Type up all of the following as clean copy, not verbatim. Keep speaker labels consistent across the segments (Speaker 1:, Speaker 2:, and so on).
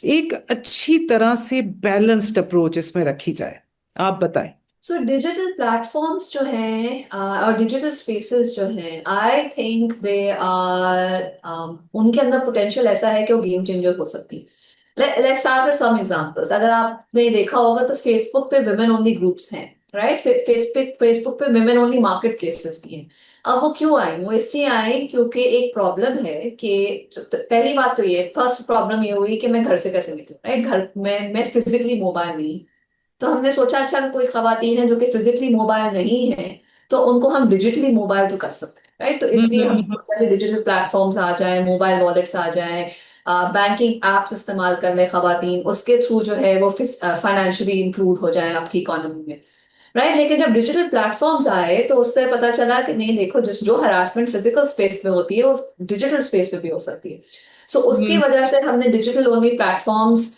Speaker 1: एक अच्छी तरह से बैलेंस्ड अप्रोच इसमें रखी जाए? आप बताएं।
Speaker 2: सो डिजिटल प्लेटफॉर्म्स जो हैं और डिजिटल स्पेसेस जो हैं, आई थिंक दे आर, उनके अंदर पोटेंशियल ऐसा है कि वो गेम चेंजर हो सकती है। Let's start with some examples. अगर आपने देखा होगा तो फेसबुक पे विमेन ओनली ग्रुप्स हैं, राइट? फेसबुक फेसबुक पे विमेन ओनली मार्केट प्लेसेस भी हैं। अब वो क्यों आई? वो इसलिए आई क्योंकि एक प्रॉब्लम है कि पहली बात तो ये, फर्स्ट प्रॉब्लम ये हुई कि मैं घर से कैसे निकलूं, राइट? घर में मैं फिजिकली मोबाइल नहीं। तो हमने सोचा अच्छा कोई खवातीन है जो कि फिजिकली मोबाइल नहीं है, तो उनको हम डिजिटली मोबाइल तो कर सकते हैं, राइट? तो
Speaker 1: हम्म,
Speaker 2: इसलिए हम
Speaker 1: हम्म,
Speaker 2: सोचा कि डिजिटल प्लेटफॉर्म्स आ जाए, मोबाइल वॉलेट्स आ जाए, बैंकिंग एप्स इस्तेमाल कर ले खवातीन, उसके थ्रू जो है वो फाइनेंशियली इंक्लूड हो जाए आपकी इकोनॉमी में, राइट? लेकिन जब डिजिटल प्लेटफॉर्म्स आए तो उससे पता चला कि नहीं, देखो, जिस जो हरासमेंट फिजिकल स्पेस पे होती है वो डिजिटल स्पेस पे भी हो सकती है। सो उसकी
Speaker 1: हम्म,
Speaker 2: वजह से हमने डिजिटल ओनली प्लेटफॉर्म्स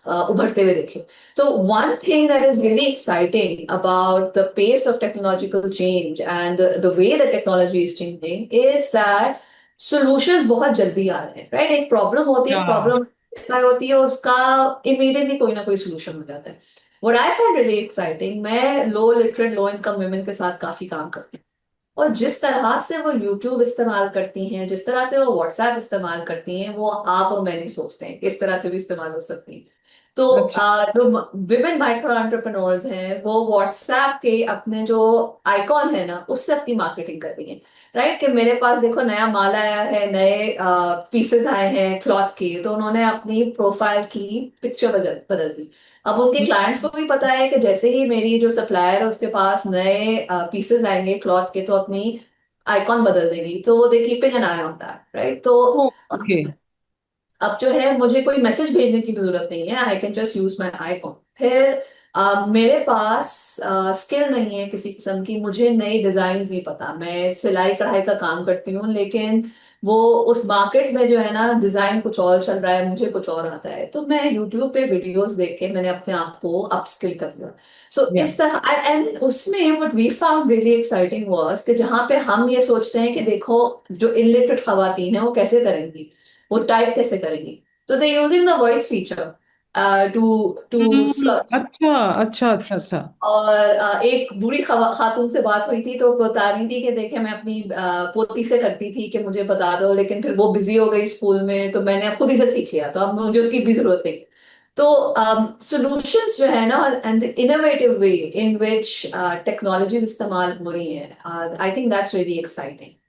Speaker 2: उभरते हुए देखे। तो one thing that is really exciting about the pace of technological change and the way that technology is changing is that solutions बहुत जल्दी आ रहे हैं, राइट? एक प्रॉब्लम होती है,
Speaker 1: हाँ।
Speaker 2: प्रॉब्लम होती है, उसका इमीडिएटली कोई ना कोई सोल्यूशन हो जाता है। What I find really exciting, मैं लो लिटरेट लो इनकम वुमेन के साथ काफी काम करती हूँ, और जिस तरह से वो यूट्यूब इस्तेमाल करती हैं, जिस तरह से वो व्हाट्सएप इस्तेमाल करती हैं, वो आप और मैं नहीं सोचते हैं कि इस तरह से भी इस्तेमाल हो सकती हैं। तो
Speaker 1: अच्छा।
Speaker 2: जो विमेन माइक्रो एंटरप्रेन्योर्स हैं वो व्हाट्सएप के अपने जो आइकॉन है ना, उससे अपनी मार्केटिंग कर रही हैं, राइट? कि मेरे पास देखो नया माल आया है, नए पीसेस आए हैं क्लॉथ के, तो उन्होंने अपनी प्रोफाइल की पिक्चर बदल बदल दी। अब उनके क्लाइंट्स को भी पता है कि जैसे ही मेरी जो सप्लायर है उसके पास नए पीसेस आएंगे क्लॉथ के, तो अपनी आइकॉन बदल देगी, तो वो they keeping an eye on that, right? तो
Speaker 1: ओके।
Speaker 2: अब जो है मुझे कोई मैसेज भेजने की भी जरूरत नहीं है, I can just use my icon. फिर मेरे पास स्किल नहीं है किसी किस्म की, मुझे नई डिजाइन नहीं पता, मैं सिलाई कढ़ाई का काम करती हूँ, लेकिन वो उस मार्केट में जो है ना, डिजाइन कुछ और चल रहा है, मुझे कुछ और आता है, तो मैं यूट्यूब पे वीडियोस देख के मैंने अपने आप को अपस्किल कर लिया। सो
Speaker 1: या।
Speaker 2: इस तरह, एंड उसमें what we found really exciting was कि जहाँ पे हम ये सोचते हैं कि देखो जो इलिटरेट खवातीन है वो कैसे करेंगी, वो टाइप कैसे करेंगी, तो they using the voice feature to to search.
Speaker 1: अच्छा, अच्छा, अच्छा, अच्छा।
Speaker 2: और एक बूढ़ी खातून से बात हुई थी, तो बता रही थी कि देखे मैं अपनी पोती से करती थी कि मुझे बता दो, लेकिन फिर वो बिजी हो गई स्कूल में, तो मैंने खुद ही से सीख लिया, तो अब मुझे उसकी भी जरूरत नहीं। तो सॉल्यूशंस जो है ना, and the innovative way in which technologies इस्तेमाल हो रही हैं, I think that's really exciting.